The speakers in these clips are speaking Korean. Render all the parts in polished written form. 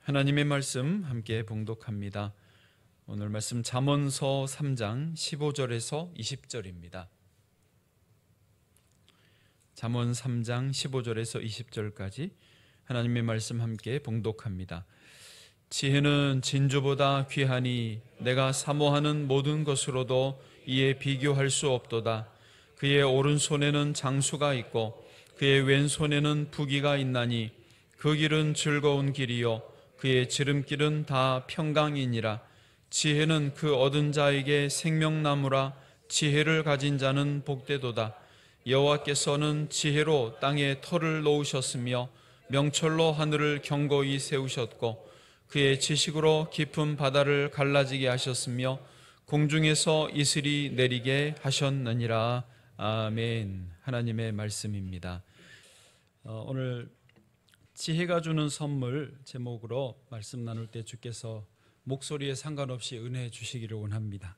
하나님의 말씀 함께 봉독합니다. 오늘 말씀 잠언서 3장 15절에서 20절입니다. 잠언 3장 15절에서 20절까지 하나님의 말씀 함께 봉독합니다. 지혜는 진주보다 귀하니 내가 사모하는 모든 것으로도 이에 비교할 수 없도다. 그의 오른손에는 장수가 있고 그의 왼손에는 부귀가 있나니 그 길은 즐거운 길이요 그의 지름길은 다 평강이니라. 지혜는 그 얻은 자에게 생명나무라. 지혜를 가진 자는 복되도다. 여호와께서는 지혜로 땅에 터를 놓으셨으며 명철로 하늘을 견고히 세우셨고 그의 지식으로 깊은 바다를 갈라지게 하셨으며 공중에서 이슬이 내리게 하셨느니라. 아멘. 하나님의 말씀입니다. 오늘 지혜가 주는 선물 제목으로 말씀 나눌 때 주께서 목소리에 상관없이 은혜 주시기를 원합니다.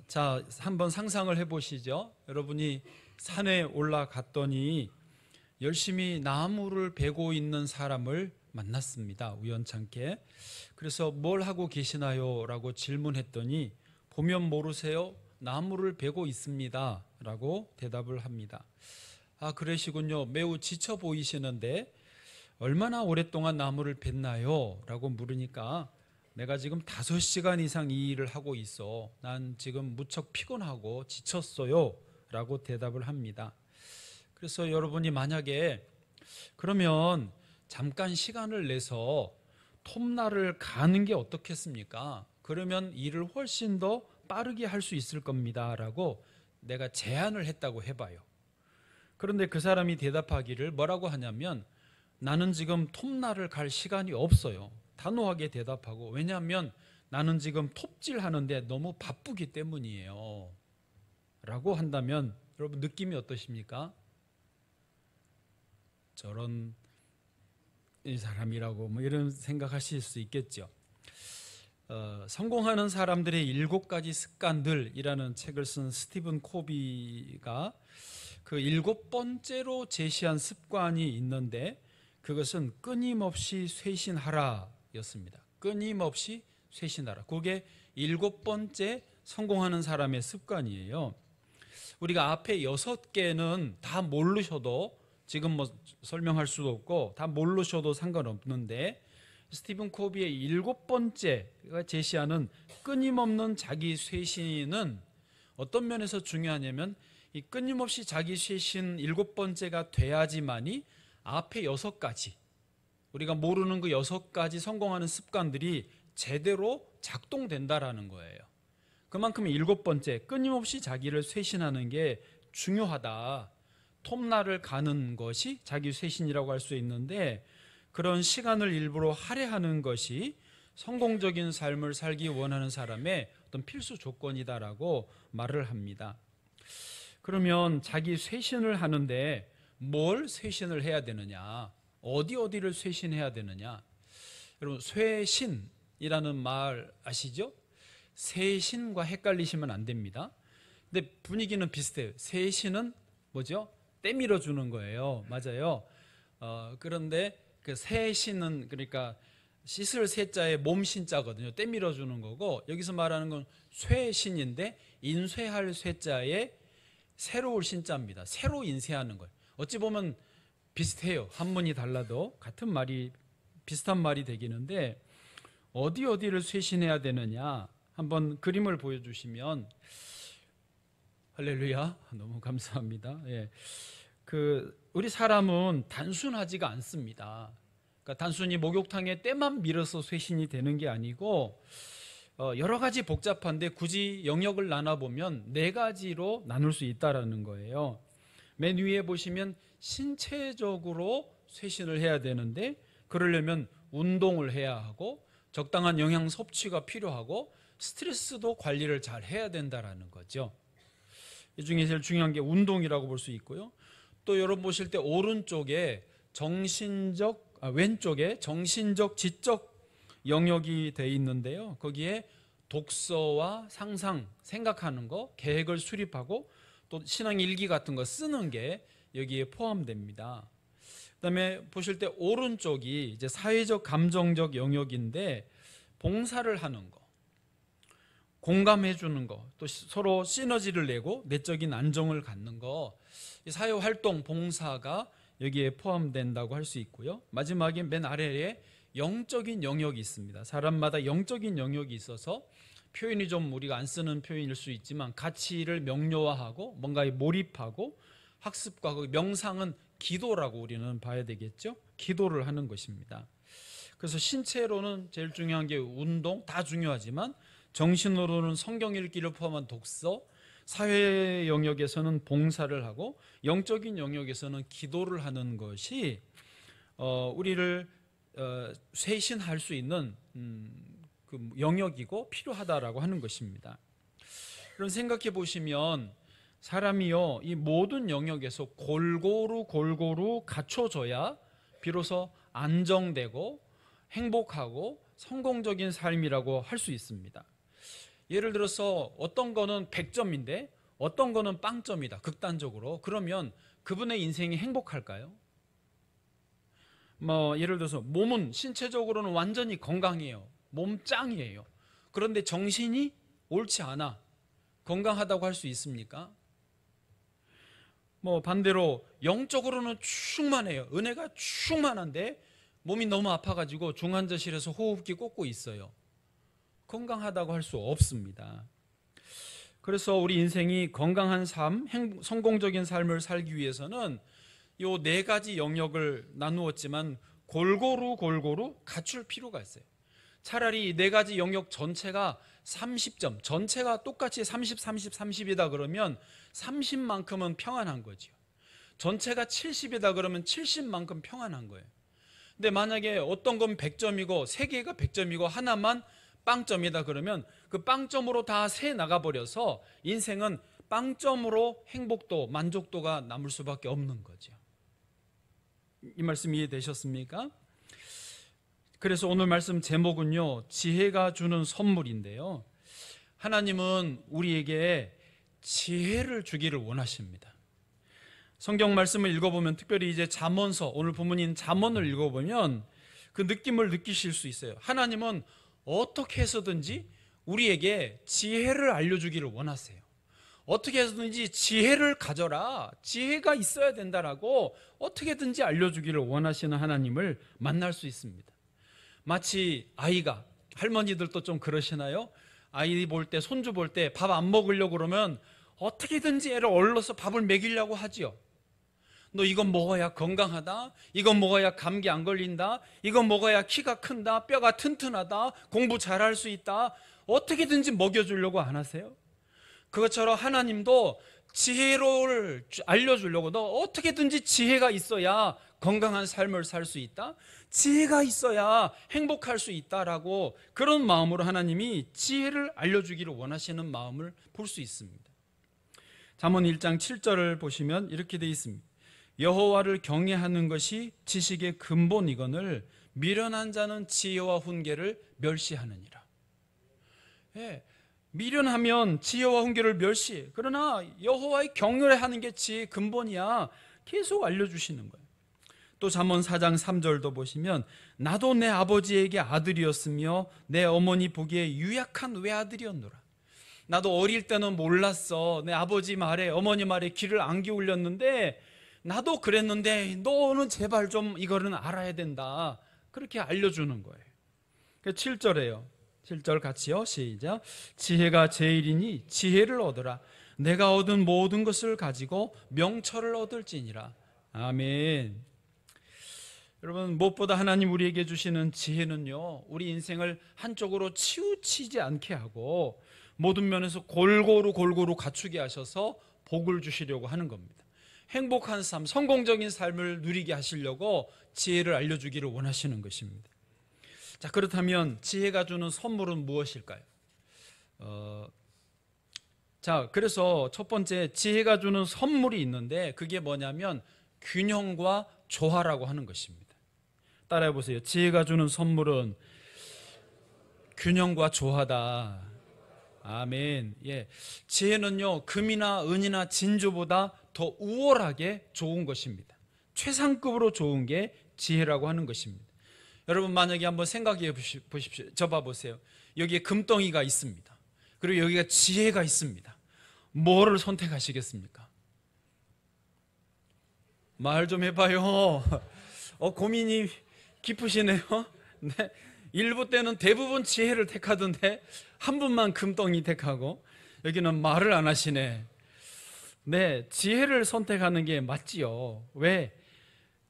자, 한번 상상을 해보시죠. 여러분이 산에 올라갔더니 열심히 나무를 베고 있는 사람을 만났습니다. 우연찮게. 그래서 뭘 하고 계시나요? 라고 질문했더니 보면 모르세요? 나무를 베고 있습니다. 라고 대답을 합니다. 아, 그러시군요. 매우 지쳐 보이시는데 얼마나 오랫동안 나무를 뱄나요? 라고 물으니까 내가 지금 5시간 이상 이 일을 하고 있어. 난 지금 무척 피곤하고 지쳤어요. 라고 대답을 합니다. 그래서 여러분이 만약에 그러면 잠깐 시간을 내서 톱날을 가는 게 어떻겠습니까? 그러면 일을 훨씬 더 빠르게 할 수 있을 겁니다. 라고 내가 제안을 했다고 해봐요. 그런데 그 사람이 대답하기를 뭐라고 하냐면 나는 지금 톱날을 갈 시간이 없어요. 단호하게 대답하고 왜냐하면 나는 지금 톱질 하는데 너무 바쁘기 때문이에요. 라고 한다면 여러분 느낌이 어떠십니까? 저런 이 사람이라고 뭐 이런 생각하실 수 있겠죠. 성공하는 사람들의 7가지 습관들이라는 책을 쓴 스티븐 코비가 그 7번째로 제시한 습관이 있는데 그것은 끊임없이 쇄신하라 였습니다. 끊임없이 쇄신하라. 그게 7번째 성공하는 사람의 습관이에요. 우리가 앞에 6개는 다 모르셔도 지금 뭐 설명할 수도 없고 다 모르셔도 상관없는데 스티븐 코비의 7번째가 제시하는 끊임없는 자기 쇄신은 어떤 면에서 중요하냐면 이 끊임없이 자기 쇄신 7번째가 돼야지만이 앞에 6가지 우리가 모르는 그 6가지 성공하는 습관들이 제대로 작동된다라는 거예요. 그만큼 7번째 끊임없이 자기를 쇄신하는 게 중요하다. 톱날을 가는 것이 자기 쇄신이라고 할 수 있는데 그런 시간을 일부러 할애하는 것이 성공적인 삶을 살기 원하는 사람의 어떤 필수 조건이다라고 말을 합니다. 그러면 자기 쇄신을 하는데 뭘 쇄신을 해야 되느냐? 어디를 쇄신해야 되느냐? 여러분 쇄신이라는 말 아시죠? 쇄신과 헷갈리시면 안 됩니다. 근데 분위기는 비슷해요. 쇄신은 뭐죠? 때밀어 주는 거예요. 맞아요. 그런데 그 쇄신은 그러니까 씻을 쇠자에 몸 신자거든요. 때밀어 주는 거고 여기서 말하는 건 쇄신인데 인쇄할 쇠자에 새로울 신자입니다. 새로 인쇄하는 거예요. 어찌 보면 비슷해요. 한문이 달라도 같은 말이 비슷한 말이 되기는데 어디를 쇄신해야 되느냐 한번 그림을 보여주시면 할렐루야 너무 감사합니다. 예. 우리 사람은 단순하지가 않습니다. 그러니까 단순히 목욕탕에 때만 밀어서 쇄신이 되는 게 아니고 여러 가지 복잡한데 굳이 영역을 나눠보면 4가지로 나눌 수 있다라는 거예요. 맨 위에 보시면 신체적으로 쇄신을 해야 되는데 그러려면 운동을 해야 하고 적당한 영양 섭취가 필요하고 스트레스도 관리를 잘 해야 된다라는 거죠. 이 중에 제일 중요한 게 운동이라고 볼 수 있고요. 또 여러분 보실 때 오른쪽에 왼쪽에 정신적, 지적 영역이 돼 있는데요. 거기에 독서와 상상, 생각하는 거, 계획을 수립하고 또 신앙 일기 같은 거 쓰는 게 여기에 포함됩니다. 그다음에 보실 때 오른쪽이 이제 사회적 감정적 영역인데 봉사를 하는 거, 공감해 주는 거, 또 서로 시너지를 내고 내적인 안정을 갖는 거, 이 사회활동, 봉사가 여기에 포함된다고 할 수 있고요. 마지막에 맨 아래에 영적인 영역이 있습니다. 사람마다 영적인 영역이 있어서 표현이 좀 우리가 안 쓰는 표현일 수 있지만 가치를 명료화하고 뭔가에 몰입하고 학습과 명상은 기도라고 우리는 봐야 되겠죠. 기도를 하는 것입니다. 그래서 신체로는 제일 중요한 게 운동, 다 중요하지만 정신으로는 성경 읽기를 포함한 독서, 사회 영역에서는 봉사를 하고 영적인 영역에서는 기도를 하는 것이 우리를 쇄신할 수 있는 그 영역이고 필요하다라고 하는 것입니다. 그럼 생각해 보시면 사람이요, 이 모든 영역에서 골고루 갖춰져야 비로소 안정되고 행복하고 성공적인 삶이라고 할 수 있습니다. 예를 들어서 어떤 거는 100점인데 어떤 거는 빵점이다, 극단적으로. 그러면 그분의 인생이 행복할까요? 예를 들어서 몸은 신체적으로는 완전히 건강해요. 몸 짱이에요. 그런데 정신이 옳지 않아. 건강하다고 할 수 있습니까? 반대로 영적으로는 충만해요. 은혜가 충만한데 몸이 너무 아파가지고 중환자실에서 호흡기 꽂고 있어요. 건강하다고 할 수 없습니다. 그래서 우리 인생이 건강한 삶, 성공적인 삶을 살기 위해서는 이 네 가지 영역을 나누었지만 골고루 갖출 필요가 있어요. 차라리 이 네 가지 영역 전체가 30점, 전체가 똑같이 30, 30, 30이다 그러면 30만큼은 평안한 거죠. 전체가 70이다 그러면 70만큼 평안한 거예요. 근데 만약에 어떤 건 100점이고 세 개가 100점이고 하나만 빵점이다 그러면 그 빵점으로 다 새 나가버려서 인생은 빵점으로 행복도, 만족도가 남을 수밖에 없는 거죠. 이 말씀 이해되셨습니까? 그래서 오늘 말씀 제목은요, 지혜가 주는 선물인데요, 하나님은 우리에게 지혜를 주기를 원하십니다. 성경 말씀을 읽어보면, 특별히 이제 잠언서, 오늘 본문인 잠언을 읽어보면 그 느낌을 느끼실 수 있어요. 하나님은 어떻게 해서든지 우리에게 지혜를 알려주기를 원하세요. 어떻게 해서든지 지혜를 가져라, 지혜가 있어야 된다라고 어떻게든지 알려주기를 원하시는 하나님을 만날 수 있습니다. 마치 아이가, 할머니들도 좀 그러시나요? 아이 볼 때, 손주 볼 때 밥 안 먹으려고 그러면 어떻게든지 애를 얼러서 밥을 먹이려고 하지요. 너 이건 먹어야 건강하다, 이건 먹어야 감기 안 걸린다, 이건 먹어야 키가 큰다, 뼈가 튼튼하다, 공부 잘할 수 있다, 어떻게든지 먹여주려고 안 하세요? 그것처럼 하나님도 지혜를 알려주려고, 너 어떻게든지 지혜가 있어야 건강한 삶을 살 수 있다, 지혜가 있어야 행복할 수 있다라고, 그런 마음으로 하나님이 지혜를 알려주기를 원하시는 마음을 볼 수 있습니다. 잠언 1장 7절을 보시면 이렇게 되어 있습니다. 여호와를 경외하는 것이 지식의 근본이거늘 미련한 자는 지혜와 훈계를 멸시하느니라. 미련하면 지혜와 훈계를 멸시해. 그러나 여호와의 경외하는 게 지혜의 근본이야. 계속 알려주시는 거예요. 또 잠언 4장 3절도 보시면 나도 내 아버지에게 아들이었으며 내 어머니 보기에 유약한 외아들이었노라. 나도 어릴 때는 몰랐어. 내 아버지 말에, 어머니 말에 귀를 안 기울였는데 나도 그랬는데 너는 제발 좀 이거는 알아야 된다. 그렇게 알려주는 거예요. 7절에요. 7절 같이요. 시작. 지혜가 제일이니 지혜를 얻으라. 내가 얻은 모든 것을 가지고 명철을 얻을지니라. 아멘. 여러분, 무엇보다 하나님 우리에게 주시는 지혜는요, 우리 인생을 한쪽으로 치우치지 않게 하고 모든 면에서 골고루 갖추게 하셔서 복을 주시려고 하는 겁니다. 행복한 삶, 성공적인 삶을 누리게 하시려고 지혜를 알려주기를 원하시는 것입니다. 자, 그렇다면 지혜가 주는 선물은 무엇일까요? 그래서 첫 번째 지혜가 주는 선물이 있는데 그게 뭐냐면 균형과 조화라고 하는 것입니다. 따라해 보세요. 지혜가 주는 선물은 균형과 조화다. 아멘. 예. 지혜는요, 금이나 은이나 진주보다 더 우월하게 좋은 것입니다. 최상급으로 좋은 게 지혜라고 하는 것입니다. 여러분 만약에 한번 생각해 보십시오. 저 봐보세요. 여기에 금덩이가 있습니다. 그리고 여기가 지혜가 있습니다. 뭐를 선택하시겠습니까? 말 좀 해봐요. 고민이 깊으시네요. 네. 일부 때는 대부분 지혜를 택하던데 한 분만 금덩이 택하고 여기는 말을 안 하시네. 네, 지혜를 선택하는 게 맞지요. 왜?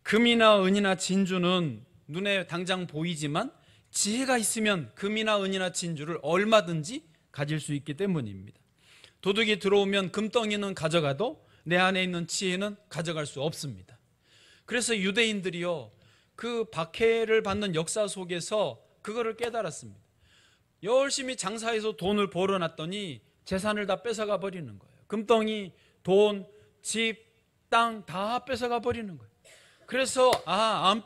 금이나 은이나 진주는 눈에 당장 보이지만 지혜가 있으면 금이나 은이나 진주를 얼마든지 가질 수 있기 때문입니다. 도둑이 들어오면 금덩이는 가져가도 내 안에 있는 지혜는 가져갈 수 없습니다. 그래서 유대인들이요, 그 박해를 받는 역사 속에서 그거를 깨달았습니다. 열심히 장사해서 돈을 벌어놨더니 재산을 다 뺏어가 버리는 거예요. 금덩이, 돈, 집, 땅 다 뺏어가 버리는 거예요. 그래서 안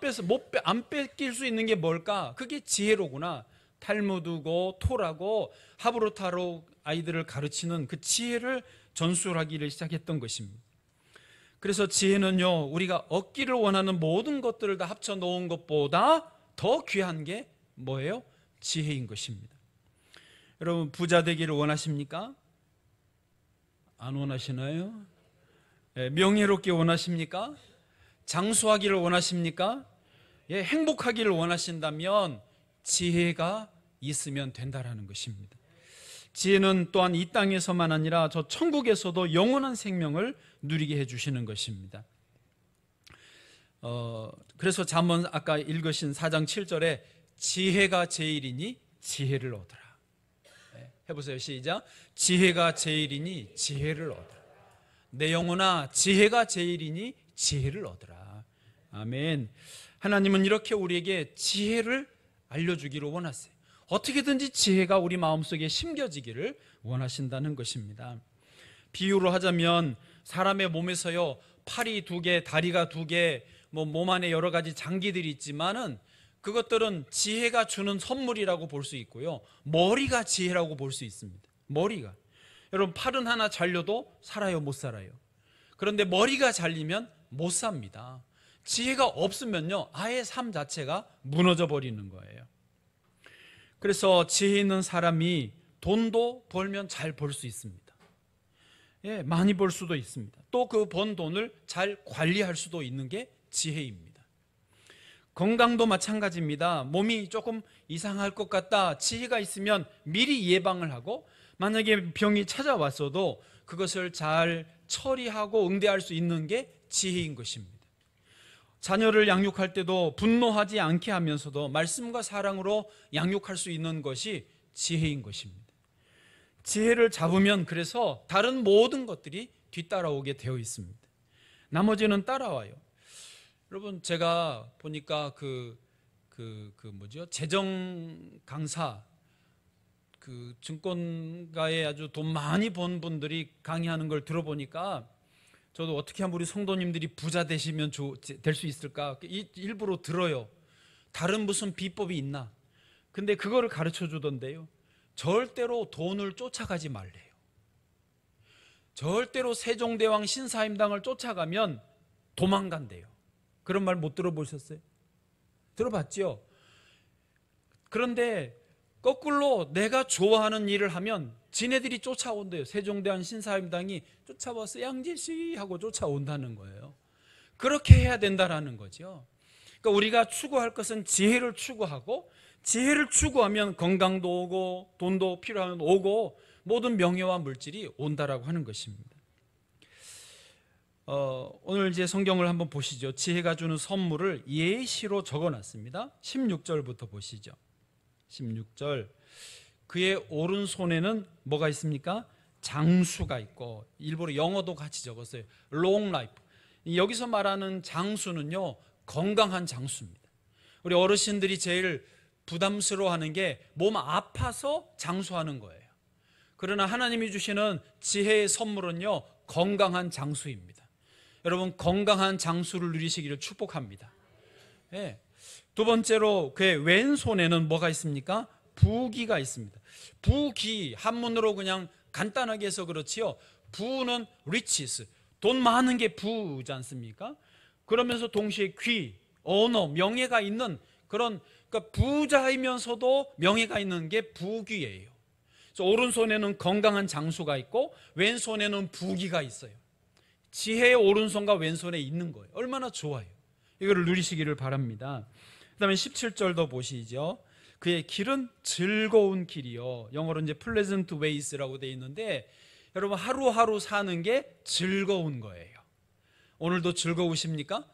뺏길 수 있는 게 뭘까? 그게 지혜로구나. 탈무드고 토라고 하브루타로 아이들을 가르치는 그 지혜를 전수하기를 시작했던 것입니다. 그래서 지혜는요, 우리가 얻기를 원하는 모든 것들을 다 합쳐 놓은 것보다 더 귀한 게 뭐예요? 지혜인 것입니다. 여러분 부자 되기를 원하십니까? 안 원하시나요? 명예롭게 원하십니까? 장수하기를 원하십니까? 행복하기를 원하신다면 지혜가 있으면 된다라는 것입니다. 지혜는 또한 이 땅에서만 아니라 저 천국에서도 영원한 생명을 누리게 해주시는 것입니다. 그래서 잠언 아까 읽으신 4장 7절에 지혜가 제일이니 지혜를 얻으라. 해보세요. 시작. 지혜가 제일이니 지혜를 얻으라. 내 영혼아, 지혜가 제일이니 지혜를 얻으라. 아멘. 하나님은 이렇게 우리에게 지혜를 알려주기를 원하세요. 어떻게든지 지혜가 우리 마음속에 심겨지기를 원하신다는 것입니다. 비유로 하자면 사람의 몸에서요, 팔이 2개, 다리가 2개, 몸 안에 여러 가지 장기들이 있지만은 그것들은 지혜가 주는 선물이라고 볼 수 있고요, 머리가 지혜라고 볼 수 있습니다. 머리가. 여러분 팔은 하나 잘려도 살아요, 못 살아요? 그런데 머리가 잘리면 못 삽니다. 지혜가 없으면요, 아예 삶 자체가 무너져 버리는 거예요. 그래서 지혜 있는 사람이 돈도 벌면 잘 벌 수 있습니다. 많이 벌 수도 있습니다. 또 그 번 돈을 잘 관리할 수도 있는 게 지혜입니다. 건강도 마찬가지입니다. 몸이 조금 이상할 것 같다, 지혜가 있으면 미리 예방을 하고 만약에 병이 찾아왔어도 그것을 잘 처리하고 응대할 수 있는 게 지혜인 것입니다. 자녀를 양육할 때도 분노하지 않게 하면서도 말씀과 사랑으로 양육할 수 있는 것이 지혜인 것입니다. 지혜를 잡으면 그래서 다른 모든 것들이 뒤따라오게 되어 있습니다. 나머지는 따라와요. 여러분 제가 보니까 재정 강사, 증권가에 아주 돈 많이 번 분들이 강의하는 걸 들어보니까 저도 어떻게 하면 우리 성도님들이 부자 되시면 될 수 있을까 일부러 들어요. 다른 무슨 비법이 있나? 근데 그거를 가르쳐 주던데요, 절대로 돈을 쫓아가지 말래요. 절대로 세종대왕 신사임당을 쫓아가면 도망간대요. 그런 말 못 들어보셨어요? 들어봤죠? 그런데 거꾸로 내가 좋아하는 일을 하면 지네들이 쫓아온대요. 세종대왕 신사임당이 쫓아와서 양재씨 하고 쫓아온다는 거예요. 그렇게 해야 된다라는 거죠. 그러니까 우리가 추구할 것은 지혜를 추구하고, 지혜를 추구하면 건강도 오고 돈도 필요하면 오고 모든 명예와 물질이 온다라고 하는 것입니다. 오늘 이제 성경을 한번 보시죠. 지혜가 주는 선물을 예시로 적어놨습니다. 16절부터 보시죠. 16절. 그의 오른손에는 뭐가 있습니까? 장수가 있고, 일부러 영어도 같이 적었어요. long life. 여기서 말하는 장수는요, 건강한 장수입니다. 우리 어르신들이 제일 부담스러워하는 게 몸 아파서 장수하는 거예요. 그러나 하나님이 주시는 지혜의 선물은요, 건강한 장수입니다. 여러분 건강한 장수를 누리시기를 축복합니다. 두 번째로 그의 왼손에는 뭐가 있습니까? 부귀가 있습니다. 부귀, 한문으로 그냥 간단하게 해서 그렇지요, 부는 riches, 돈 많은 게 부지 않습니까? 그러면서 동시에 귀, 언어, 명예가 있는 그런, 그러니까 부자이면서도 명예가 있는 게 부귀예요. 그래서 오른손에는 건강한 장수가 있고 왼손에는 부귀가 있어요. 지혜의 오른손과 왼손에 있는 거예요. 얼마나 좋아요. 이거를 누리시기를 바랍니다. 그 다음에 17절도 보시죠. 그의 길은 즐거운 길이요. 영어로 이제 pleasant ways라고 되어 있는데, 여러분 하루하루 사는 게 즐거운 거예요. 오늘도 즐거우십니까?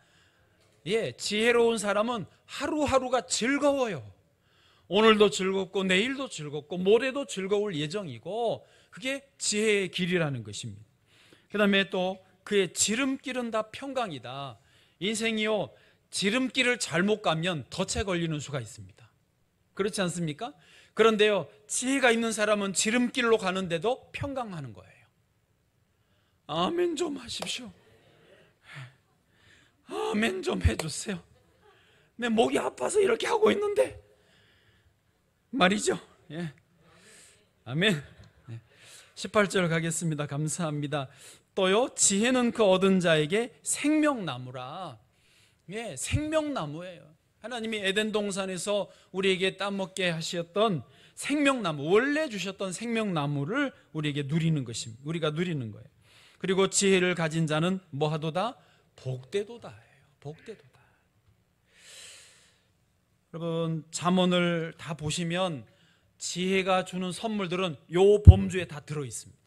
예, 지혜로운 사람은 하루하루가 즐거워요. 오늘도 즐겁고 내일도 즐겁고 모레도 즐거울 예정이고, 그게 지혜의 길이라는 것입니다. 그 다음에 또 그의 지름길은 다 평강이다. 인생이요, 지름길을 잘못 가면 덫에 걸리는 수가 있습니다. 그렇지 않습니까? 그런데요, 지혜가 있는 사람은 지름길로 가는데도 평강하는 거예요. 아멘 좀 하십시오. 아멘 좀 해주세요. 내 목이 아파서 이렇게 하고 있는데 말이죠. 예. 아멘. 18절 가겠습니다. 감사합니다. 또요, 지혜는 그 얻은 자에게 생명나무라. 예, 생명나무예요. 하나님이 에덴 동산에서 우리에게 따먹게 하셨던 생명나무, 원래 주셨던 생명나무를 우리에게 누리는 것입니다. 우리가 누리는 거예요. 그리고 지혜를 가진 자는 뭐하도다? 복되도다. 복되도다. 여러분, 잠언을 다 보시면 지혜가 주는 선물들은 요 범주에 다 들어 있습니다.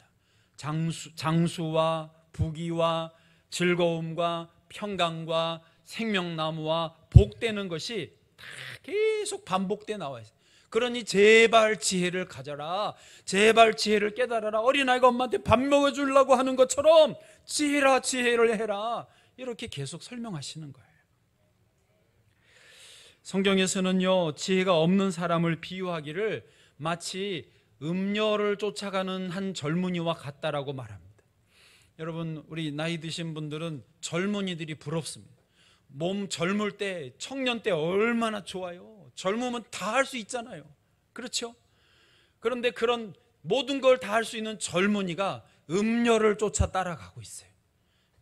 장수와 부귀와 즐거움과 평강과 생명나무와 복되는 것이 다 계속 반복돼 나와 있어요. 그러니 제발 지혜를 가져라, 제발 지혜를 깨달아라. 어린아이가 엄마한테 밥 먹여주려고 하는 것처럼 지혜라, 지혜를 해라, 이렇게 계속 설명하시는 거예요. 성경에서는요, 지혜가 없는 사람을 비유하기를 마치 음녀를 쫓아가는 한 젊은이와 같다라고 말합니다. 여러분, 우리 나이 드신 분들은 젊은이들이 부럽습니다. 몸 젊을 때, 청년 때 얼마나 좋아요. 젊으면 다 할 수 있잖아요. 그렇죠? 그런데 그런 모든 걸 다 할 수 있는 젊은이가 음녀를 쫓아 따라가고 있어요.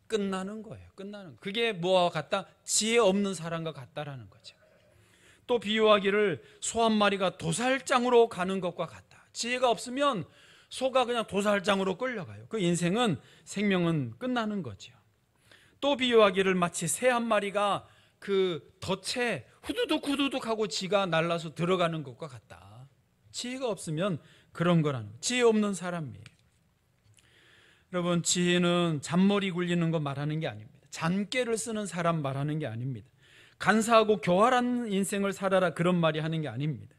끝나는 거예요. 끝나는 거. 그게 뭐와 같다? 지혜 없는 사람과 같다라는 거죠. 또 비유하기를 소 한 마리가 도살장으로 가는 것과 같다. 지혜가 없으면 소가 그냥 도살장으로 끌려가요. 그 인생은, 생명은 끝나는 거죠. 또 비유하기를 마치 새 한 마리가 그 덫에 후두둑 후두둑 하고 지가 날라서 들어가는 것과 같다. 지혜가 없으면 그런 거라는, 지혜 없는 사람이에요. 여러분, 지혜는 잔머리 굴리는 거 말하는 게 아닙니다. 잔꾀를 쓰는 사람 말하는 게 아닙니다. 간사하고 교활한 인생을 살아라, 그런 말이 하는 게 아닙니다.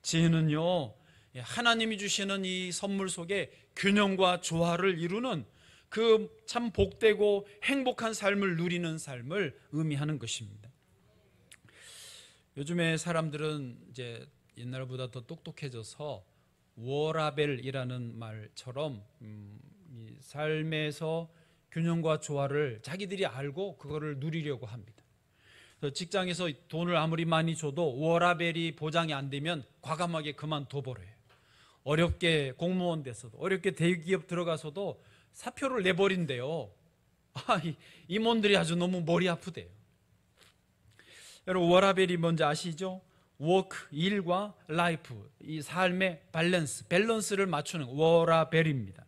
지혜는요, 하나님이 주시는 이 선물 속에 균형과 조화를 이루는 그 참 복되고 행복한 삶을 누리는 삶을 의미하는 것입니다. 요즘에 사람들은 이제 옛날보다 더 똑똑해져서 워라벨이라는 말처럼 이 삶에서 균형과 조화를 자기들이 알고 그거를 누리려고 합니다. 직장에서 돈을 아무리 많이 줘도 워라벨이 보장이 안 되면 과감하게 그만둬버려요. 어렵게 공무원 돼서도, 어렵게 대기업 들어가서도 사표를 내버린대요. 임원들이 아주 너무 머리 아프대요. 여러분, 워라벨이 뭔지 아시죠? 워크, 일과 라이프, 이 삶의 밸런스를 맞추는 워라벨입니다.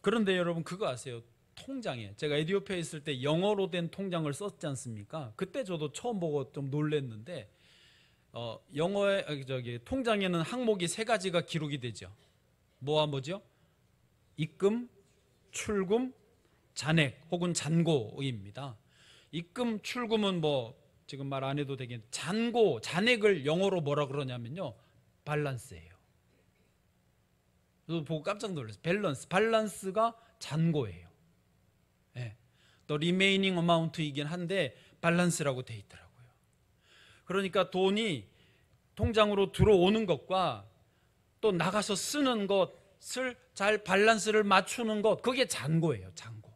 그런데 여러분, 그거 아세요? 통장에, 제가 에티오피아에 있을 때 영어로 된 통장을 썼지 않습니까? 그때 저도 처음 보고 좀 놀랐는데, 영어의 통장에는 항목이 3가지가 기록이 되죠. 뭐와 뭐죠? 입금, 출금, 잔액 혹은 잔고입니다. 입금, 출금은 뭐 지금 말 안 해도 되겠는데, 잔고, 잔액을 영어로 뭐라 그러냐면요, 밸런스예요. 저도 보고 깜짝 놀랐어요. 밸런스가 잔고예요. 네. 또 remaining amount이긴 한데 밸런스라고 돼 있더라고요. 그러니까 돈이 통장으로 들어오는 것과 또 나가서 쓰는 것을 잘 밸런스를 맞추는 것, 그게 잔고예요. 잔고.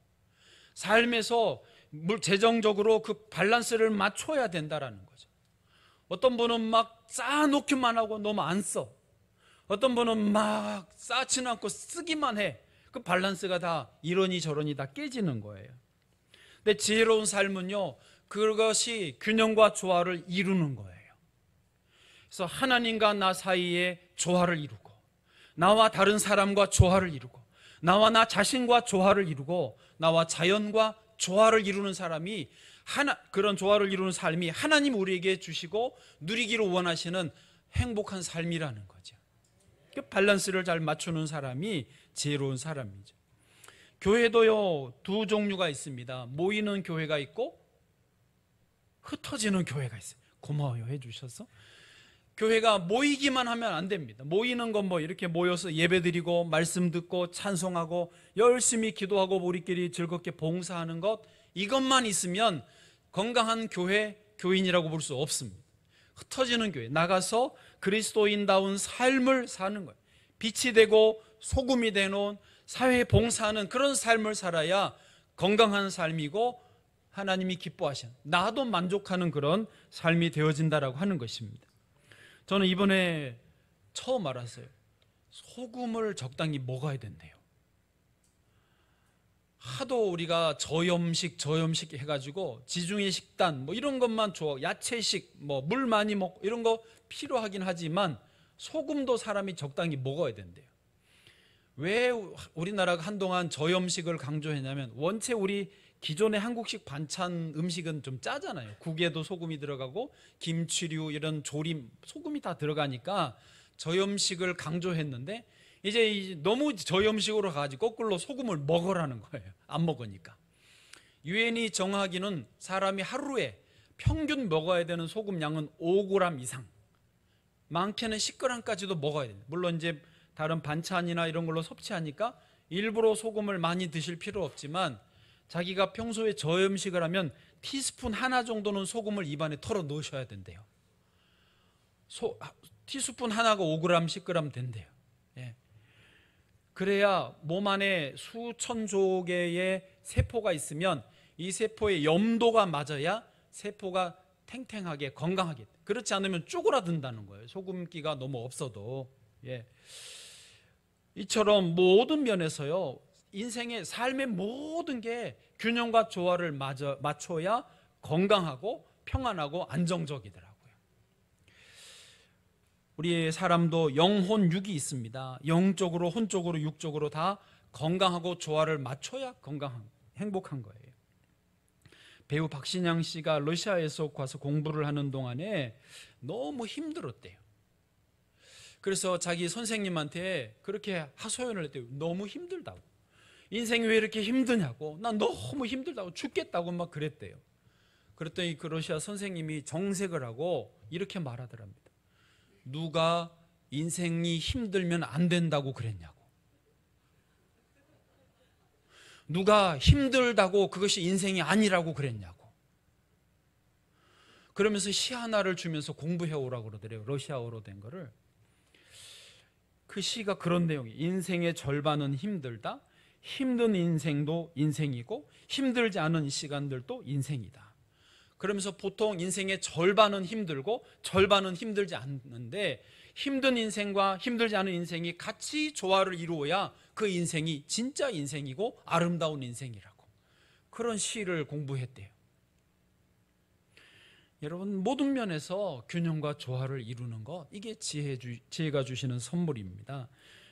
삶에서 재정적으로 그 밸런스를 맞춰야 된다라는 거죠. 어떤 분은 막 쌓아놓기만 하고 너무 안 써. 어떤 분은 막 쌓지는 않고 쓰기만 해. 그 밸런스가 다 이러니 저러니 다 깨지는 거예요. 근데 지혜로운 삶은요, 그것이 균형과 조화를 이루는 거예요. 그래서 하나님과 나 사이에 조화를 이루고, 나와 다른 사람과 조화를 이루고, 나와 나 자신과 조화를 이루고, 나와 자연과 조화를 이루는 사람이 그런 조화를 이루는 삶이 하나님 우리에게 주시고 누리기를 원하시는 행복한 삶이라는 거죠. 그 밸런스를 잘 맞추는 사람이 지혜로운 사람이죠. 교회도요, 두 종류가 있습니다. 모이는 교회가 있고 흩어지는 교회가 있어요. 고마워요 해주셔서. 교회가 모이기만 하면 안 됩니다. 모이는 건 뭐 이렇게 모여서 예배드리고 말씀 듣고 찬송하고 열심히 기도하고 우리끼리 즐겁게 봉사하는 것, 이것만 있으면 건강한 교인이라고 볼 수 없습니다. 흩어지는 교회, 나가서 그리스도인다운 삶을 사는 거예요. 빛이 되고 소금이 되는 사회에 봉사하는 그런 삶을 살아야 건강한 삶이고 하나님이 기뻐하시는, 나도 만족하는 그런 삶이 되어진다라고 하는 것입니다. 저는 이번에 처음 알았어요. 소금을 적당히 먹어야 된대요. 하도 우리가 저염식 해가지고 지중해 식단 뭐 이런 것만 좋아, 야채식 뭐 물 많이 먹고 이런 거 필요하긴 하지만 소금도 사람이 적당히 먹어야 된대요. 왜 우리나라가 한동안 저염식을 강조했냐면, 원체 우리 기존의 한국식 반찬 음식은 좀 짜잖아요. 국에도 소금이 들어가고 김치류 이런 조림 소금이 다 들어가니까 저염식을 강조했는데, 이제 너무 저염식으로 가지고 거꾸로 소금을 먹으라는 거예요. 안 먹으니까. 유엔이 정하기는 사람이 하루에 평균 먹어야 되는 소금 양은 5g 이상, 많게는 10g까지도 먹어야 돼요. 물론 이제 다른 반찬이나 이런 걸로 섭취하니까 일부러 소금을 많이 드실 필요 없지만, 자기가 평소에 저염식을 하면 티스푼 하나 정도는 소금을 입안에 털어 넣으셔야 된대요. 티스푼 하나가 5g, 10g 된대요. 예. 그래야 몸 안에 수천 개의 세포가 있으면 이 세포의 염도가 맞아야 세포가 탱탱하게 건강하게, 그렇지 않으면 쪼그라든다는 거예요. 소금기가 너무 없어도. 예. 이처럼 모든 면에서요, 인생의 삶의 모든 게 균형과 조화를 맞춰야 건강하고 평안하고 안정적이더라고요. 우리 사람도 영혼 육이 있습니다. 영적으로, 혼적으로, 육적으로 다 건강하고 조화를 맞춰야 행복한 거예요. 배우 박신양 씨가 러시아에서 가서 공부를 하는 동안에 너무 힘들었대요. 그래서 자기 선생님한테 그렇게 하소연을 했대요. 너무 힘들다고. 인생이 왜 이렇게 힘드냐고, 난 너무 힘들다고, 죽겠다고 막 그랬대요. 그랬더니 그 러시아 선생님이 정색을 하고 이렇게 말하더랍니다. 누가 인생이 힘들면 안 된다고 그랬냐고. 누가 힘들다고 그것이 인생이 아니라고 그랬냐고. 그러면서 시 하나를 주면서 공부해 오라고 그러더래요. 러시아어로 된 거를. 그 시가 그런 내용이에요. 인생의 절반은 힘들다. 힘든 인생도 인생이고 힘들지 않은 시간들도 인생이다. 그러면서 보통 인생의 절반은 힘들고 절반은 힘들지 않는데, 힘든 인생과 힘들지 않은 인생이 같이 조화를 이루어야 그 인생이 진짜 인생이고 아름다운 인생이라고, 그런 시를 공부했대요. 여러분, 모든 면에서 균형과 조화를 이루는 것, 이게 지혜가 주시는 선물입니다.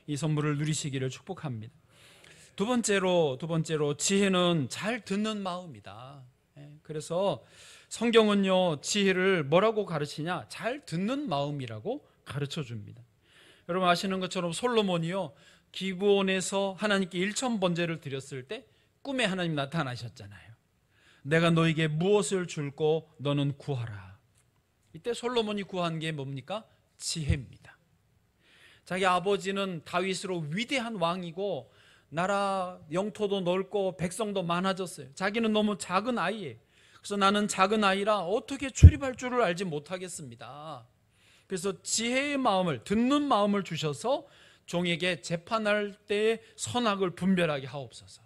이 선물을 누리시기를 축복합니다. 두 번째로 지혜는 잘 듣는 마음이다. 그래서 성경은요, 지혜를 뭐라고 가르치냐? 잘 듣는 마음이라고 가르쳐 줍니다. 여러분 아시는 것처럼 솔로몬이요, 기브온에서 하나님께 일천번제를 드렸을 때 꿈에 하나님 나타나셨잖아요. 내가 너에게 무엇을 줄고 너는 구하라. 이때 솔로몬이 구한 게 뭡니까? 지혜입니다. 자기 아버지는 다윗으로 위대한 왕이고 나라 영토도 넓고 백성도 많아졌어요. 자기는 너무 작은 아이예요. 그래서 나는 작은 아이라 어떻게 출입할 줄을 알지 못하겠습니다. 그래서 지혜의 마음을, 듣는 마음을 주셔서 종에게 재판할 때의 선악을 분별하게 하옵소서.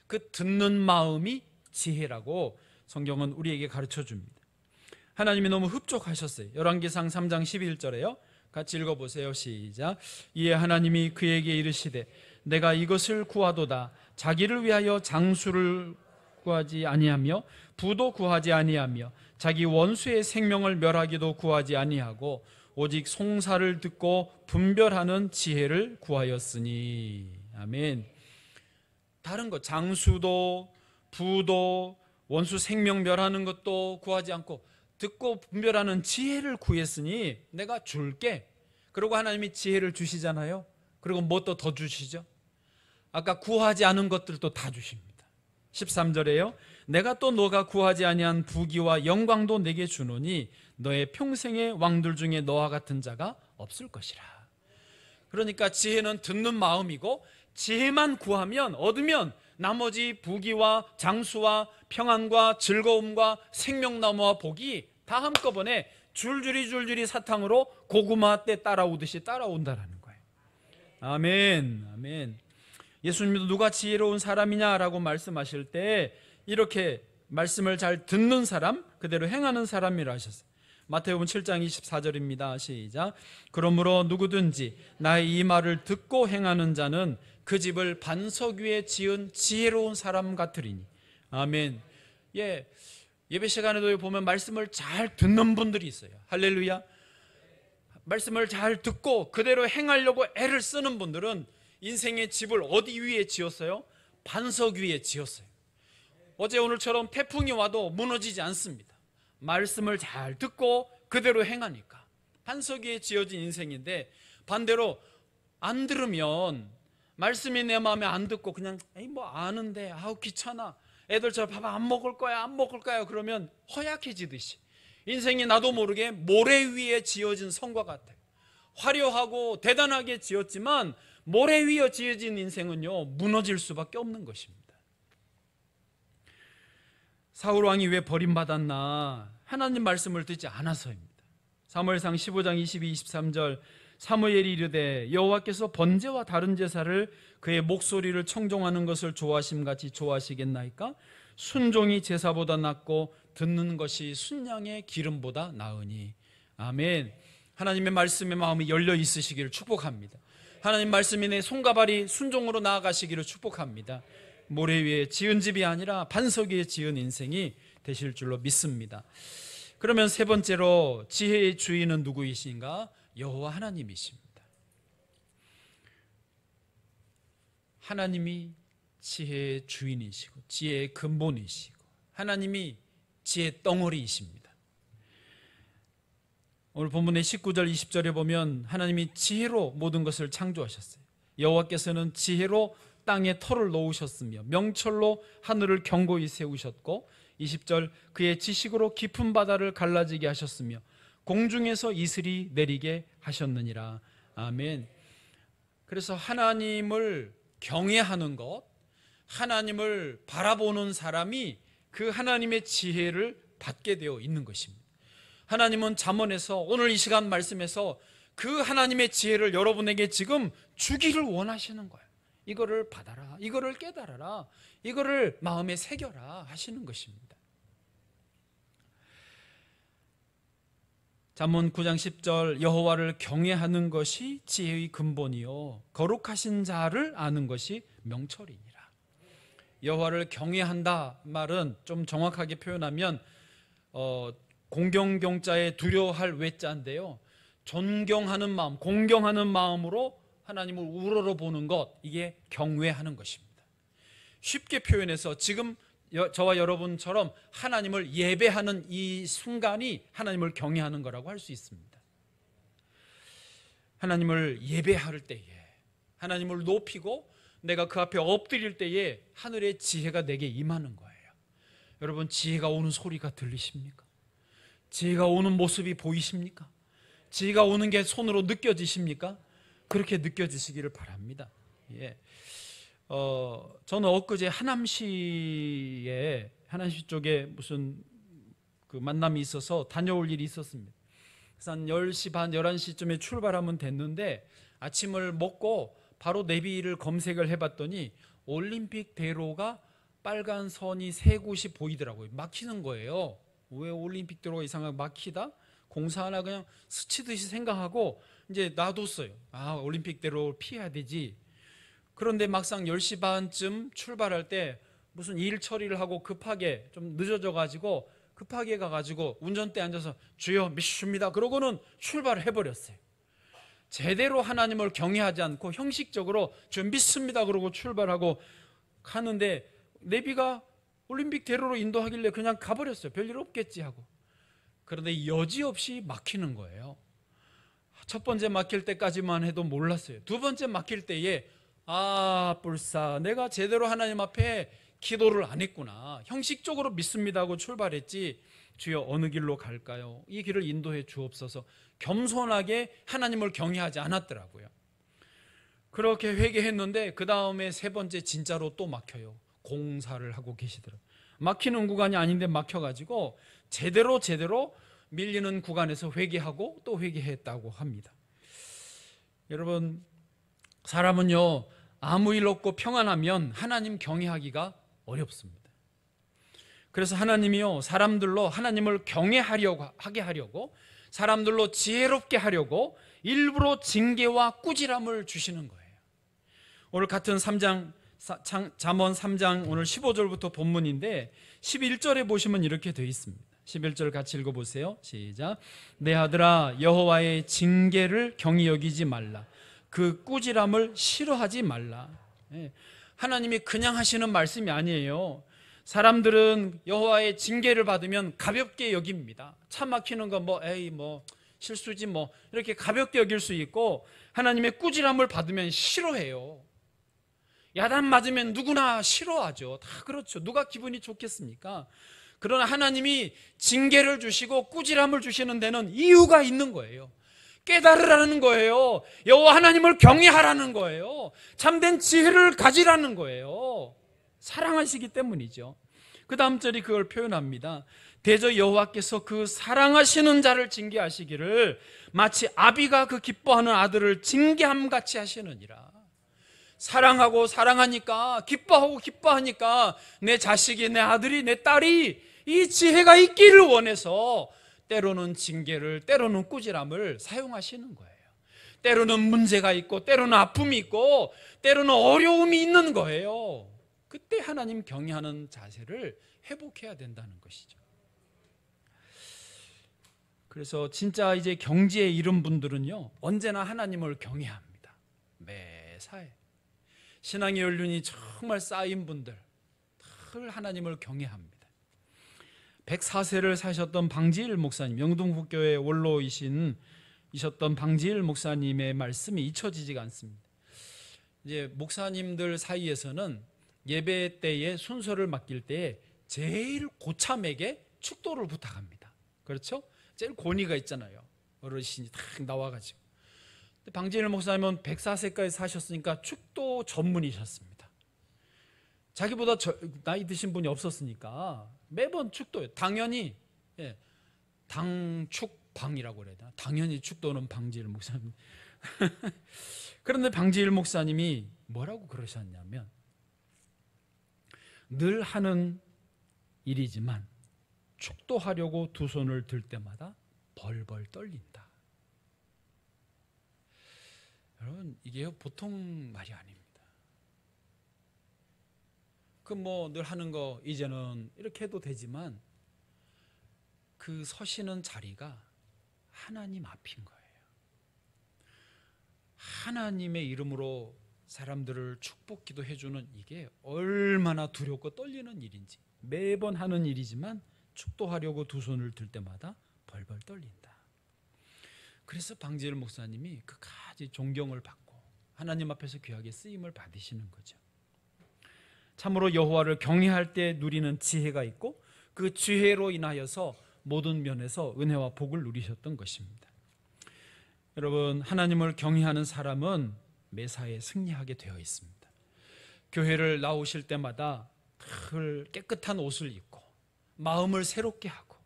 그 듣는 마음이 지혜라고 성경은 우리에게 가르쳐 줍니다. 하나님이 너무 흡족하셨어요. 열왕기상 3장 11절에요. 같이 읽어보세요. 시작. 이에 하나님이 그에게 이르시되 내가 이것을 구하도다. 자기를 위하여 장수를 구하지 아니하며 부도 구하지 아니하며 자기 원수의 생명을 멸하기도 구하지 아니하고 오직 송사를 듣고 분별하는 지혜를 구하였으니. 아멘. 다른 것, 장수도 부도 원수 생명 멸하는 것도 구하지 않고 듣고 분별하는 지혜를 구했으니 내가 줄게. 그리고 하나님이 지혜를 주시잖아요. 그리고 뭐 또 더 주시죠? 아까 구하지 않은 것들도 다 주십니다. 13절에요. 내가 또 너가 구하지 아니한 부귀와 영광도 내게 주노니 너의 평생의 왕들 중에 너와 같은 자가 없을 것이라. 그러니까 지혜는 듣는 마음이고 지혜만 구하면 얻으면 나머지 부귀와 장수와 평안과 즐거움과 생명나무와 복이 다 한꺼번에 줄줄이 사탕으로 고구마 때 따라오듯이 따라온다라는 거예요. 아멘. 아멘. 예수님도 누가 지혜로운 사람이냐라고 말씀하실 때 이렇게 말씀을 잘 듣는 사람, 그대로 행하는 사람이라 하셨어요. 마태복음 7장 24절입니다. 시작. 그러므로 누구든지 나의 이 말을 듣고 행하는 자는 그 집을 반석 위에 지은 지혜로운 사람 같으리니. 아멘. 예배 시간에도 보면 말씀을 잘 듣는 분들이 있어요. 할렐루야. 말씀을 잘 듣고 그대로 행하려고 애를 쓰는 분들은 인생의 집을 어디 위에 지었어요? 반석 위에 지었어요. 어제 오늘처럼 태풍이 와도 무너지지 않습니다. 말씀을 잘 듣고 그대로 행하니까 반석 위에 지어진 인생인데, 반대로 안 들으면, 말씀이 내 마음에 안 듣고 그냥 뭐 아는데 아우 귀찮아, 애들 저 밥 안 먹을 거야 그러면 허약해지듯이 인생이 나도 모르게 모래 위에 지어진 성과 같아요. 화려하고 대단하게 지었지만 모래 위에 지어진 인생은요 무너질 수밖에 없는 것입니다. 사울 왕이 왜 버림받았나? 하나님 말씀을 듣지 않아서입니다. 사무엘상 15장 22, 23절 사무엘이 이르되 여호와께서 번제와 다른 제사를 그의 목소리를 청종하는 것을 좋아하심같이 좋아하시겠나이까? 순종이 제사보다 낫고 듣는 것이 순양의 기름보다 나으니. 아멘. 하나님의 말씀에 마음이 열려 있으시기를 축복합니다. 하나님 말씀이 내 손과 발이 순종으로 나아가시기를 축복합니다. 모래 위에 지은 집이 아니라 반석 위에 지은 인생이 되실 줄로 믿습니다. 그러면 세 번째로 지혜의 주인은 누구이신가? 여호와 하나님이십니다. 하나님이 지혜의 주인이시고 지혜의 근본이시고 하나님이 지혜의 덩어리이십니다. 오늘 본문의 19절 20절에 보면 하나님이 지혜로 모든 것을 창조하셨어요. 여호와께서는 지혜로 땅에 터를 놓으셨으며 명철로 하늘을 견고히 세우셨고, 20절 그의 지식으로 깊은 바다를 갈라지게 하셨으며 공중에서 이슬이 내리게 하셨느니라. 아멘. 그래서 하나님을 경외하는 것, 하나님을 바라보는 사람이 그 하나님의 지혜를 받게 되어 있는 것입니다. 하나님은 잠언에서, 오늘 이 시간 말씀에서 그 하나님의 지혜를 여러분에게 지금 주기를 원하시는 거예요. 이거를 받아라, 이거를 깨달아라, 이거를 마음에 새겨라 하시는 것입니다. 잠언 9장 10절 여호와를 경외하는 것이 지혜의 근본이요 거룩하신 자를 아는 것이 명철이니라. 여호와를 경외한다 말은 좀 정확하게 표현하면 공경경자에 두려워할 외자인데요, 존경하는 마음, 공경하는 마음으로 하나님을 우러러보는 것, 이게 경외하는 것입니다. 쉽게 표현해서 지금 저와 여러분처럼 하나님을 예배하는 이 순간이 하나님을 경외하는 거라고 할 수 있습니다. 하나님을 예배할 때에, 하나님을 높이고 내가 그 앞에 엎드릴 때에 하늘의 지혜가 내게 임하는 거예요. 여러분, 지혜가 오는 소리가 들리십니까? 지혜가 오는 모습이 보이십니까? 지혜가 오는 게 손으로 느껴지십니까? 그렇게 느껴지시기를 바랍니다. 예. 저는 엊그제 하남시 쪽에 무슨 그 만남이 있어서 다녀올 일이 있었습니다. 그래서 한 10시 반, 11시쯤에 출발하면 됐는데 아침을 먹고 바로 내비를 검색을 해봤더니 올림픽 대로가 빨간 선이 세 곳이 보이더라고요. 막히는 거예요. 왜 올림픽 대로가 이상하게 막히다? 공사 하나 그냥 스치듯이 생각하고 이제 놔뒀어요. 아, 올림픽 대로 피해야 되지. 그런데 막상 10시 반쯤 출발할 때 무슨 일 처리를 하고 급하게 좀 늦어져가지고 급하게 가가지고 운전대에 앉아서 주여 믿습니다 그러고는 출발을 해버렸어요. 제대로 하나님을 경외하지 않고 형식적으로 주여 믿습니다 그러고 출발하고 가는데 내비가 올림픽 대로로 인도하길래 그냥 가버렸어요. 별일 없겠지 하고. 그런데 여지없이 막히는 거예요. 첫 번째 막힐 때까지만 해도 몰랐어요. 두 번째 막힐 때에 불사 내가 제대로 하나님 앞에 기도를 안 했구나. 형식적으로 믿습니다 하고 출발했지 주여 어느 길로 갈까요? 이 길을 인도해 주옵소서. 겸손하게 하나님을 경외하지 않았더라고요. 그렇게 회개했는데 그 다음에 세 번째 진짜로 또 막혀요. 공사를 하고 계시더라고요. 막히는 구간이 아닌데 막혀가지고 제대로 밀리는 구간에서 회개하고 또 회개했다고 합니다. 여러분, 사람은요 아무 일 없고 평안하면 하나님 경외하기가 어렵습니다. 그래서 하나님이요 사람들로 하나님을 하게 하려고 사람들로 지혜롭게 하려고 일부러 징계와 꾸지람을 주시는 거예요. 오늘 같은 잠언 3장 오늘 15절부터 본문인데 11절에 보시면 이렇게 되어 있습니다. 11절 같이 읽어보세요. 시작. 내 아들아 여호와의 징계를 경히 여기지 말라. 그 꾸지람을 싫어하지 말라. 하나님이 그냥 하시는 말씀이 아니에요. 사람들은 여호와의 징계를 받으면 가볍게 여깁니다. 차 막히는 거 실수지 이렇게 가볍게 여길 수 있고 하나님의 꾸지람을 받으면 싫어해요. 야단 맞으면 누구나 싫어하죠. 다 그렇죠. 누가 기분이 좋겠습니까? 그러나 하나님이 징계를 주시고 꾸지람을 주시는 데는 이유가 있는 거예요. 깨달으라는 거예요. 여호와 하나님을 경외하라는 거예요. 참된 지혜를 가지라는 거예요. 사랑하시기 때문이죠. 그 다음 절이 그걸 표현합니다. 대저 여호와께서 그 사랑하시는 자를 징계하시기를 마치 아비가 그 기뻐하는 아들을 징계함같이 하시느니라. 사랑하고 사랑하니까 기뻐하고 기뻐하니까 내 자식이 내 아들이 내 딸이 이 지혜가 있기를 원해서 때로는 징계를 때로는 꾸지람을 사용하시는 거예요. 때로는 문제가 있고 때로는 아픔이 있고 때로는 어려움이 있는 거예요. 그때 하나님 경외하는 자세를 회복해야 된다는 것이죠. 그래서 진짜 이제 경지에 이른 분들은요 언제나 하나님을 경외합니다. 매사에 신앙의 연륜이 정말 쌓인 분들 늘 하나님을 경외합니다. 104세를 사셨던 방지일 목사님, 영동국교회 원로이셨던 방지일 목사님의 말씀이 잊혀지지가 않습니다. 이제 목사님들 사이에서는 예배 때에 순서를 맡길 때에 제일 고참에게 축도를 부탁합니다. 그렇죠? 제일 권위가 있잖아요. 어르신이 딱 나와가지고. 방지일 목사님은 104세까지 사셨으니까 축도 전문이셨습니다. 자기보다 나이 드신 분이 없었으니까 매번 축도예요. 당연히 당축방이라고 그래야 되나? 당연히 축도는 방지일 목사님. 그런데 방지일 목사님이 뭐라고 그러셨냐면 늘 하는 일이지만 축도하려고 두 손을 들 때마다 벌벌 떨린다. 여러분 이게 보통 말이 아닙니다. 늘 하는 거 이제는 이렇게 해도 되지만 그 서시는 자리가 하나님 앞인 거예요. 하나님의 이름으로 사람들을 축복 기도해 주는 이게 얼마나 두렵고 떨리는 일인지 매번 하는 일이지만 축도하려고 두 손을 들 때마다 벌벌 떨린다. 그래서 방지일 목사님이 그까지 존경을 받고 하나님 앞에서 귀하게 쓰임을 받으시는 거죠. 참으로 여호와를 경외할 때 누리는 지혜가 있고 그 지혜로 인하여서 모든 면에서 은혜와 복을 누리셨던 것입니다. 여러분 하나님을 경외하는 사람은 매사에 승리하게 되어 있습니다. 교회를 나오실 때마다 늘 깨끗한 옷을 입고 마음을 새롭게 하고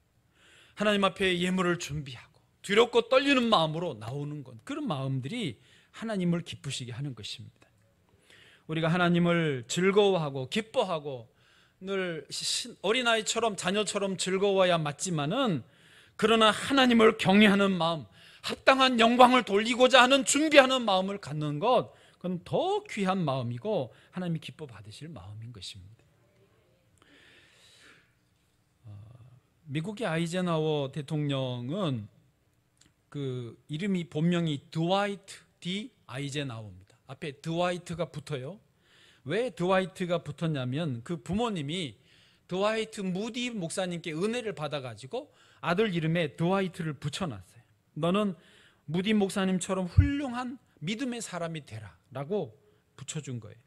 하나님 앞에 예물을 준비하고 두렵고 떨리는 마음으로 나오는 것, 그런 마음들이 하나님을 기쁘시게 하는 것입니다. 우리가 하나님을 즐거워하고 기뻐하고 늘 어린아이처럼 자녀처럼 즐거워야 맞지만은 그러나 하나님을 경외하는 마음, 합당한 영광을 돌리고자 하는 준비하는 마음을 갖는 것, 그건 더 귀한 마음이고 하나님이 기뻐 받으실 마음인 것입니다. 미국의 아이젠하워 대통령은 그 이름이 본명이 드와이트 D 아이젠하워입니다. 앞에 드와이트가 붙어요. 왜 드와이트가 붙었냐면 그 부모님이 드와이트 무디 목사님께 은혜를 받아가지고 아들 이름에 드와이트를 붙여놨어요. 너는 무디 목사님처럼 훌륭한 믿음의 사람이 되라 라고 붙여준 거예요.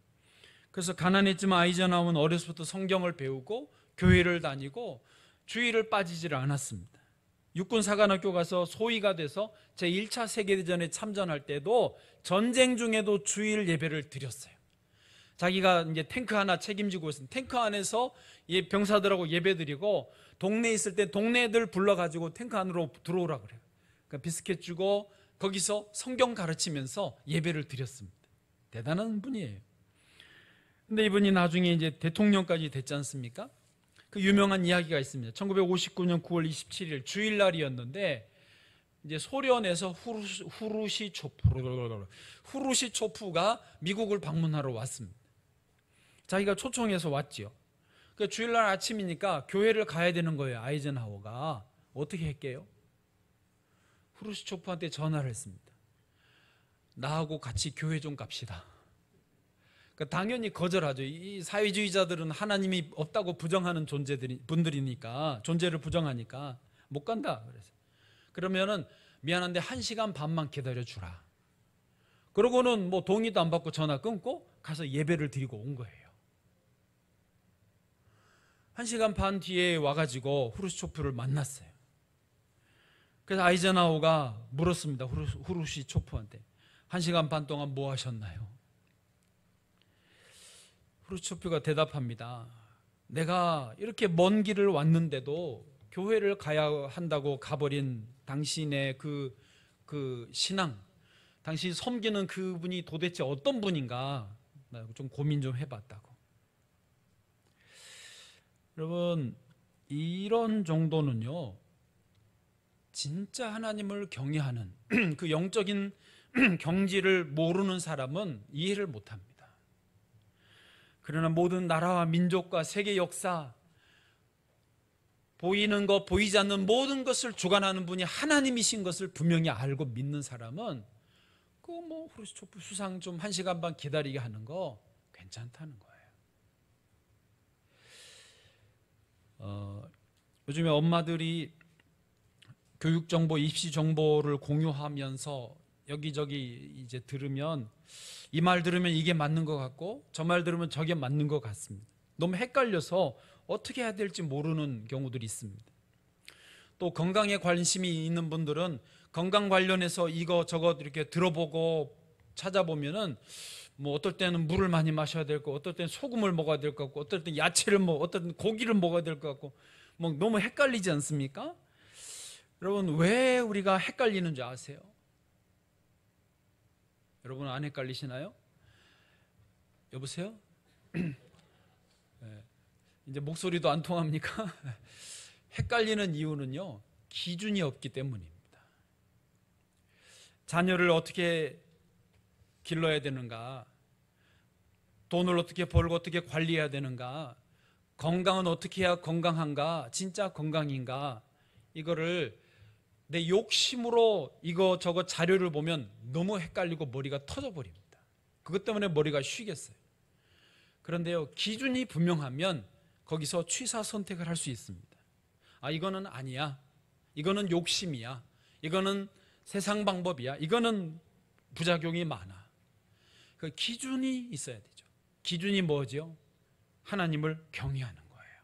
그래서 가난했지만 아이젠하워는 어려서부터 성경을 배우고 교회를 다니고 주일을 빠지지를 않았습니다. 육군사관학교 가서 소위가 돼서 제1차 세계대전에 참전할 때도 전쟁 중에도 주일 예배를 드렸어요. 자기가 이제 탱크 하나 책임지고 있습니다. 탱크 안에서 병사들하고 예배 드리고 동네에 있을 때 동네 애들 불러가지고 탱크 안으로 들어오라 그래요. 그러니까 비스켓 주고 거기서 성경 가르치면서 예배를 드렸습니다. 대단한 분이에요. 근데 이분이 나중에 이제 대통령까지 됐지 않습니까? 그 유명한 이야기가 있습니다. 1959년 9월 27일 주일날이었는데 이제 소련에서 후루시초프가 미국을 방문하러 왔습니다. 자기가 초청해서 왔지요. 그 주일날 아침이니까 교회를 가야 되는 거예요. 아이젠하워가 어떻게 했게요? 후루시초프한테 전화를 했습니다. 나하고 같이 교회 좀 갑시다. 당연히 거절하죠. 이 사회주의자들은 하나님이 없다고 부정하는 분들이니까, 존재를 부정하니까 못 간다. 그래서 그러면은 미안한데 1시간 반만 기다려 주라. 그러고는 뭐 동의도 안 받고 전화 끊고 가서 예배를 드리고 온 거예요. 1시간 반 뒤에 와가지고 후루시초프를 만났어요. 그래서 아이젠하워가 물었습니다. 후루시초프한테 1시간 반 동안 뭐 하셨나요? 후루시초프가 대답합니다. 내가 이렇게 먼 길을 왔는데도 교회를 가야 한다고 가버린 당신의 그 신앙, 당신이 섬기는 그분이 도대체 어떤 분인가 좀 고민 좀 해봤다고. 여러분, 이런 정도는요 진짜 하나님을 경외하는 그 영적인 경지를 모르는 사람은 이해를 못합니다. 그러나 모든 나라와 민족과 세계 역사, 보이는 것 보이지 않는 모든 것을 주관하는 분이 하나님이신 것을 분명히 알고 믿는 사람은 그 뭐 후루시초프 수상 좀 1시간 반 기다리게 하는 거 괜찮다는 거예요. 요즘에 엄마들이 교육 정보, 입시 정보를 공유하면서 여기저기 이제 들으면 이 말 들으면 이게 맞는 것 같고 저 말 들으면 저게 맞는 것 같습니다. 너무 헷갈려서 어떻게 해야 될지 모르는 경우들이 있습니다. 또 건강에 관심이 있는 분들은 건강 관련해서 이거 저거 이렇게 들어보고 찾아보면은 뭐 어떨 때는 물을 많이 마셔야 될 거, 어떨 때는 소금을 먹어야 될 것 같고, 어떨 때는 야채를 어떨 때는 고기를 먹어야 될 것 같고, 뭐 너무 헷갈리지 않습니까? 여러분, 왜 우리가 헷갈리는 줄 아세요? 여러분 안 헷갈리시나요? 여보세요? 네. 이제 목소리도 안 통합니까? 헷갈리는 이유는요, 기준이 없기 때문입니다. 자녀를 어떻게 길러야 되는가, 돈을 어떻게 벌고 어떻게 관리해야 되는가, 건강은 어떻게 해야 건강한가, 진짜 건강인가, 이거를 내 욕심으로 이거 저거 자료를 보면 너무 헷갈리고 머리가 터져버립니다. 그것 때문에 머리가 쉬겠어요. 그런데요, 기준이 분명하면 거기서 취사 선택을 할 수 있습니다. 아, 이거는 아니야, 이거는 욕심이야, 이거는 세상 방법이야, 이거는 부작용이 많아. 그 기준이 있어야 되죠. 기준이 뭐죠? 하나님을 경외하는 거예요.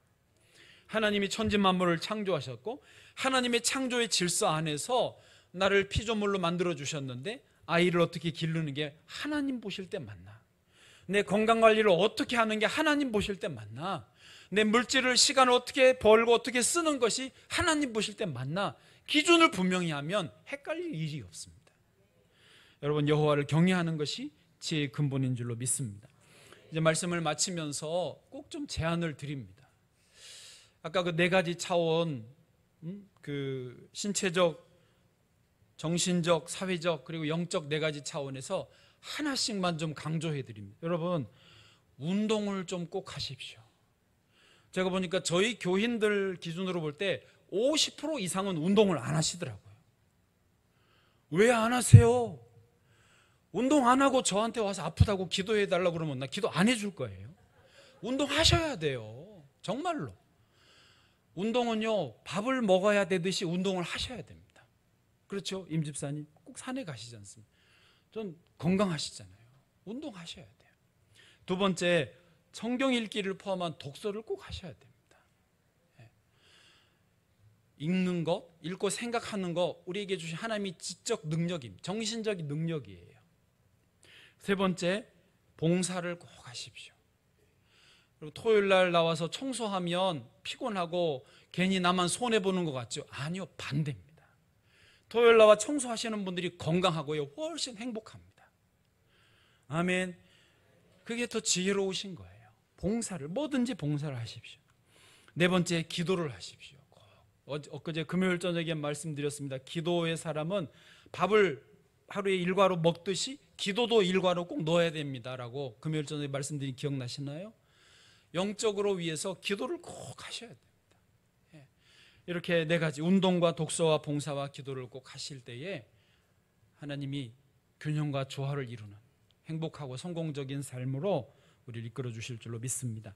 하나님이 천지 만물을 창조하셨고 하나님의 창조의 질서 안에서 나를 피조물로 만들어 주셨는데 아이를 어떻게 기르는 게 하나님 보실 때 맞나? 내 건강관리를 어떻게 하는 게 하나님 보실 때 맞나? 내 물질을, 시간을 어떻게 벌고 어떻게 쓰는 것이 하나님 보실 때 맞나? 기준을 분명히 하면 헷갈릴 일이 없습니다. 여러분, 여호와를 경외하는 것이 지혜의 근본인 줄로 믿습니다. 이제 말씀을 마치면서 꼭 좀 제안을 드립니다. 아까 그 4가지 차원, 그 신체적, 정신적, 사회적, 그리고 영적 4가지 차원에서 하나씩만 좀 강조해 드립니다. 여러분, 운동을 좀 꼭 하십시오. 제가 보니까 저희 교인들 기준으로 볼 때 50% 이상은 운동을 안 하시더라고요. 왜 안 하세요? 운동 안 하고 저한테 와서 아프다고 기도해 달라고 그러면 나 기도 안 해줄 거예요. 운동하셔야 돼요. 정말로. 운동은요, 밥을 먹어야 되듯이 운동을 하셔야 됩니다. 그렇죠? 임 집사님 꼭 산에 가시지 않습니까? 전 건강하시잖아요. 운동하셔야 돼요. 두 번째, 성경 읽기를 포함한 독서를 꼭 하셔야 됩니다. 읽는 것, 읽고 생각하는 것, 우리에게 주신 하나님의 지적 능력입니다. 정신적인 능력이에요. 세 번째, 봉사를 꼭 하십시오. 그리고 토요일 날 나와서 청소하면 피곤하고 괜히 나만 손해보는 것 같죠? 아니요, 반대입니다. 토요일 나와 청소하시는 분들이 건강하고요, 훨씬 행복합니다. 아멘. 그게 더 지혜로우신 거예요. 봉사를, 뭐든지 봉사를 하십시오. 네 번째, 기도를 하십시오. 엊그제 금요일 저녁에 말씀드렸습니다. 기도의 사람은 밥을 하루에 일과로 먹듯이 기도도 일과로 꼭 넣어야 됩니다라고 금요일 저녁에 말씀드린 기억나시나요? 영적으로 위해서 기도를 꼭 하셔야 됩니다. 이렇게 네 가지, 운동과 독서와 봉사와 기도를 꼭 하실 때에 하나님이 균형과 조화를 이루는 행복하고 성공적인 삶으로 우리를 이끌어 주실 줄로 믿습니다.